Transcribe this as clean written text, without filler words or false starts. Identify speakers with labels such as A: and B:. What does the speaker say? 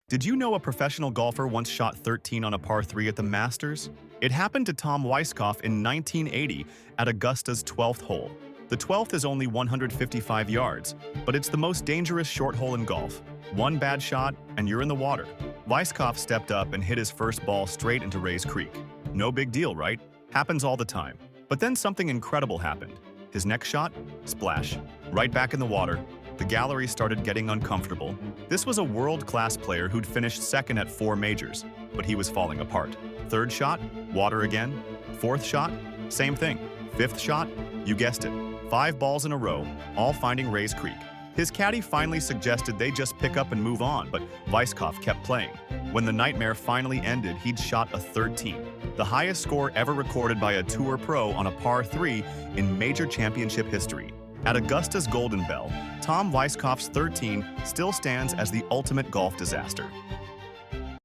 A: Did you know a professional golfer once shot 13 on a par 3 at the Masters? It happened to Tom Weiskopf in 1980 at Augusta's 12th hole. The 12th is only 155 yards, but it's the most dangerous short hole in golf. One bad shot, and you're in the water. Weiskopf stepped up and hit his first ball straight into Rae's Creek. No big deal, right? Happens all the time. But then something incredible happened. His next shot? Splash. Right back in the water. The gallery started getting uncomfortable. This was a world-class player who'd finished second at 4 majors, but he was falling apart. Third shot? Water again. Fourth shot? Same thing. Fifth shot? You guessed it. 5 balls in a row, all finding Rae's Creek. His caddy finally suggested they just pick up and move on, but Weiskopf kept playing. When the nightmare finally ended, he'd shot a 13, the highest score ever recorded by a tour pro on a par 3 in major championship history. At Augusta's Golden Bell, Tom Weiskopf's 13 still stands as the ultimate golf disaster.